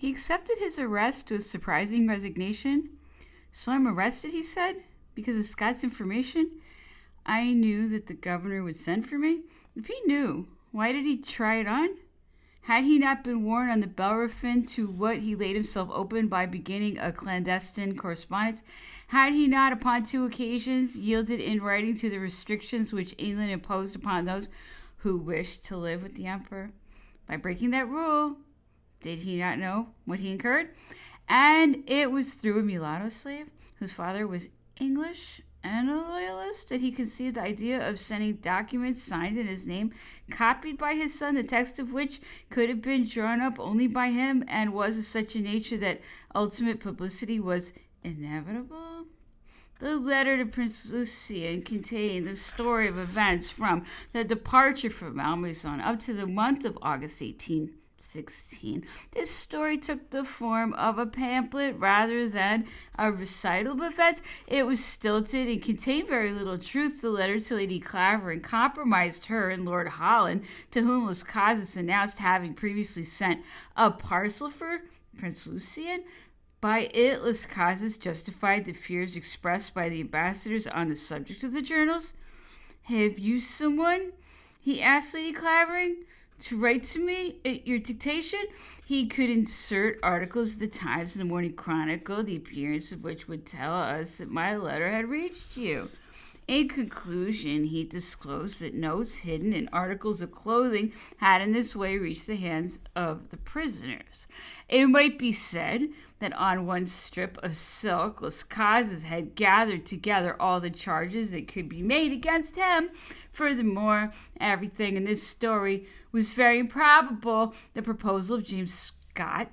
He accepted his arrest with surprising resignation. "So I'm arrested," he said, "because of Scott's information? I knew that the governor would send for me. If he knew, why did he try it on? Had he not been warned on the Bellerophon to what he laid himself open by beginning a clandestine correspondence? Had he not, upon 2 occasions, yielded in writing to the restrictions which England imposed upon those who wished to live with the emperor? By breaking that rule, did he not know what he incurred? And it was through a mulatto slave, whose father was English and a loyalist, that he conceived the idea of sending documents signed in his name, copied by his son, the text of which could have been drawn up only by him, and was of such a nature that ultimate publicity was inevitable. The letter to Prince Lucien contained the story of events from the departure from Malmaison up to the month of August 1816. This story took the form of a pamphlet rather than a recital of events. It was stilted and contained very little truth. The letter to Lady Clavering compromised her and Lord Holland, to whom Las Casas announced having previously sent a parcel for Prince Lucien. By it, Las Casas justified the fears expressed by the ambassadors on the subject of the journals. "Have you someone," he asked Lady Clavering, "to write to me at your dictation?" He could insert articles of the Times and the Morning Chronicle, the appearance of which would tell us that my letter had reached you. In conclusion, he disclosed that notes hidden in articles of clothing had in this way reached the hands of the prisoners. It might be said that on one strip of silk, Las Casas had gathered together all the charges that could be made against him. Furthermore, everything in this story was very improbable. The proposal of James Scott,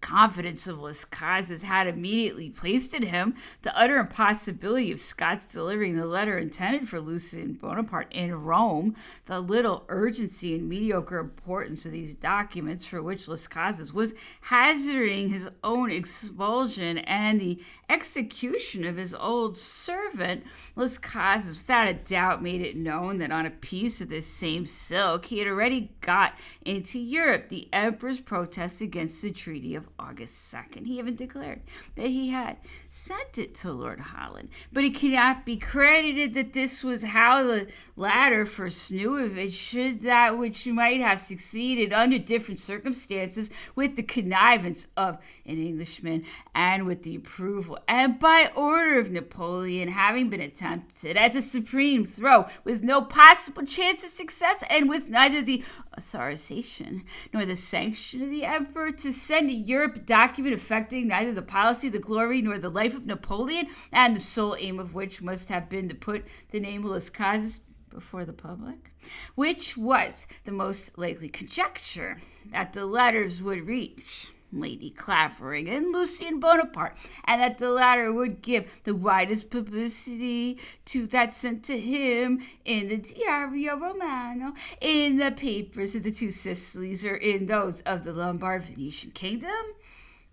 confidence of Las Casas had immediately placed in him, the utter impossibility of Scott's delivering the letter intended for Lucien Bonaparte in Rome, the little urgency and mediocre importance of these documents for which Las Casas was hazarding his own expulsion, and the execution of his old servant. Las Casas, without a doubt, made it known that on a piece of this same silk he had already got into Europe the emperor's protest against the treaty of August 2nd. He even declared that he had sent it to Lord Holland, but it cannot be credited that this was how the latter first knew of it, should that which might have succeeded under different circumstances with the connivance of an Englishman and with the approval and by order of Napoleon, having been attempted as a supreme throw with no possible chance of success, and with neither the authorization nor the sanction of the emperor, to send to Europe a document affecting neither the policy, the glory, nor the life of Napoleon, and the sole aim of which must have been to put the name of Las Casas before the public, which was the most likely conjecture that the letters would reach Lady Clavering and Lucien Bonaparte, and that the latter would give the widest publicity to that sent to him in the Diario Romano, in the papers of the Two Sicilies, or in those of the Lombard Venetian kingdom.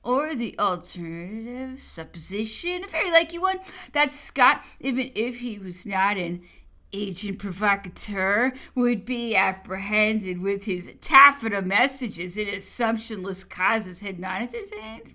Or the alternative supposition, a very likely one, that Scott, even if he was not an agent provocateur, would be apprehended with his taffeta messages, an assumption Las Casas had not entertained.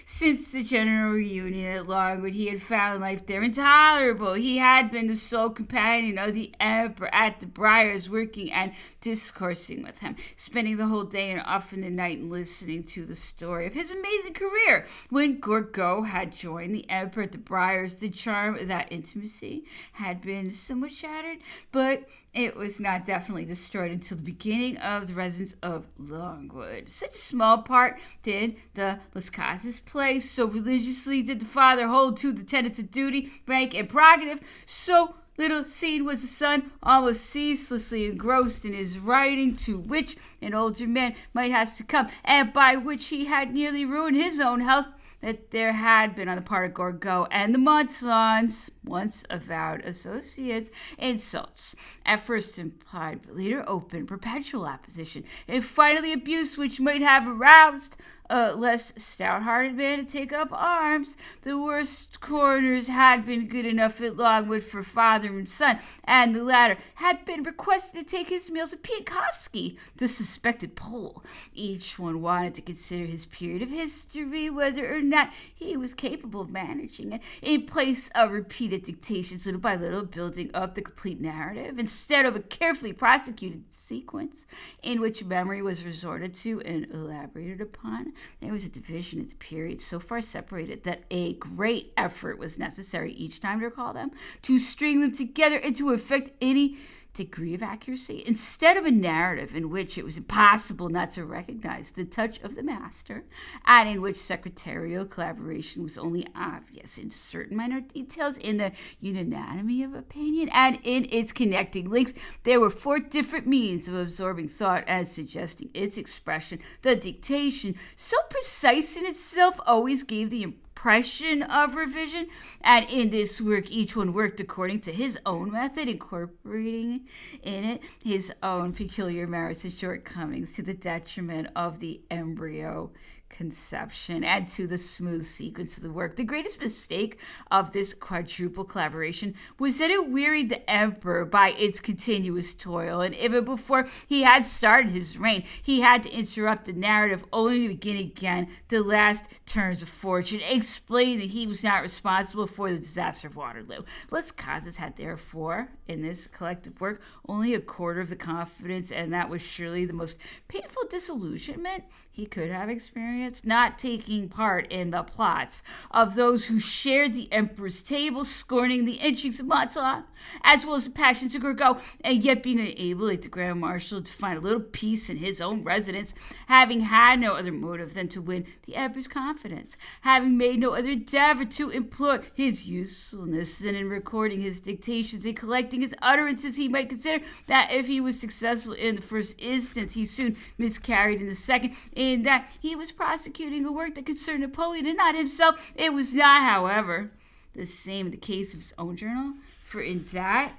Since the general reunion at Longwood, he had found life there intolerable. He had been the sole companion of the emperor at the Briars, working and discoursing with him, spending the whole day and often the night listening to the story of his amazing career. When Gourgaud had joined the emperor at the Briars, the charm of that intimacy had been somewhat shattered, but it was not definitely destroyed until the beginning of the residence of Longwood. Such a small part did the Las Casas play, so religiously did the father hold to the tenets of duty, rank, and prerogative, so little seen was the son, almost ceaselessly engrossed in his writing, to which an older man might have succumbed, and by which he had nearly ruined his own health, that there had been on the part of Gourgaud and the Masons, once avowed associates, insults, at first implied, but later open, perpetual opposition, and finally abuse, which might have aroused a less stout-hearted man to take up arms. The worst coroners had been good enough at Longwood for father and son, and the latter had been requested to take his meals with Piakovsky, the suspected Pole. Each one wanted to consider his period of history, whether or not he was capable of managing it, in place of repeated dictations, little by little building up the complete narrative, instead of a carefully prosecuted sequence in which memory was resorted to and elaborated upon. There was a division at the period so far separated that a great effort was necessary each time to recall them, to string them together and to effect any degree of accuracy, instead of a narrative in which it was impossible not to recognize the touch of the master, and in which secretarial collaboration was only obvious in certain minor details, in the unanimity of opinion, and in its connecting links. There were 4 different means of absorbing thought and suggesting its expression. The dictation, so precise in itself, always gave the impression of revision, and in this work each one worked according to his own method, incorporating in it his own peculiar merits and shortcomings, to the detriment of the embryo conception and to the smooth sequence of the work. The greatest mistake of this quadruple collaboration was that it wearied the emperor by its continuous toil, and even before he had started his reign, he had to interrupt the narrative only to begin again the last turns of fortune, explaining that he was not responsible for the disaster of Waterloo. Las Casas had therefore, in this collective work, only a quarter of the confidence, and that was surely the most painful disillusionment he could have experienced, not taking part in the plots of those who shared the emperor's table, scorning the intrigues of Masson, as well as the passions of Gourgaud, and yet being unable, like the Grand Marshal, to find a little peace in his own residence, having had no other motive than to win the emperor's confidence, having made no other endeavor to implore his usefulness than in recording his dictations and collecting his utterances. He might consider that if he was successful in the first instance, he soon miscarried in the second, in that he was prosecuting a work that concerned Napoleon and not himself. It was not, however, the same in the case of his own journal, for in that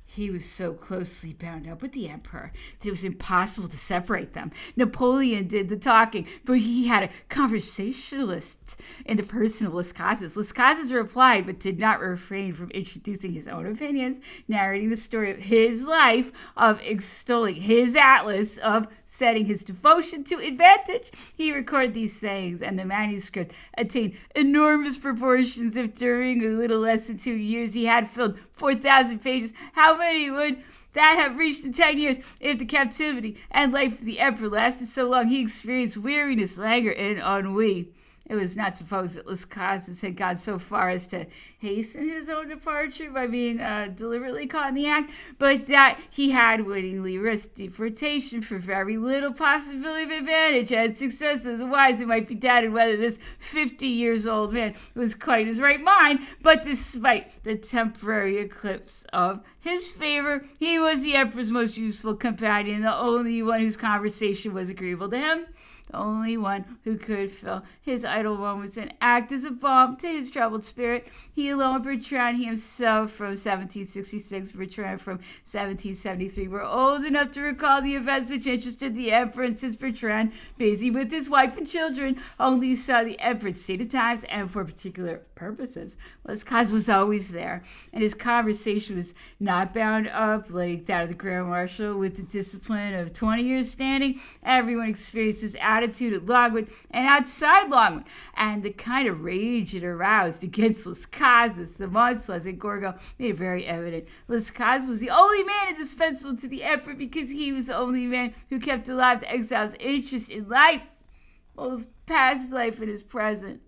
he was so closely bound up with the emperor that it was impossible to separate them. Napoleon did the talking, but he had a conversationalist in the person of Las Casas. Las Casas replied, but did not refrain from introducing his own opinions, narrating the story of his life, of extolling his atlas, of setting his devotion to advantage. He recorded these sayings, and the manuscript attained enormous proportions. If during a little less than 2 years he had filled 4,000 pages, how many would that have reached in 10 years if the captivity and life of the emperor lasted so long? He experienced weariness, languor, and ennui. It was not supposed that Las Casas had gone so far as to hasten his own departure by being deliberately caught in the act, but that he had wittingly risked deportation for very little possibility of advantage and success. Otherwise, it might be doubted whether this 50-years-old man was quite in his right mind. But despite the temporary eclipse of his favor, he was the emperor's most useful companion, the only one whose conversation was agreeable to him, the only one who could fill his idle moments and act as a balm to his troubled spirit. He alone, Bertrand, he himself from 1766, Bertrand from 1773, were old enough to recall the events which interested the emperor, and since Bertrand, busy with his wife and children, only saw the emperor's state of times and for particular purposes, Las Casas was always there, and his conversation was not bound up like that of the Grand Marshal with the discipline of 20 years standing. Everyone experienced his attitude at Longwood and outside Longwood, and the kind of rage it aroused against Las Casas, the Monslaughs, and Gourgaud made it very evident. Las Casas was the only man indispensable to the emperor because he was the only man who kept alive the exile's interest in life, both past life and his present.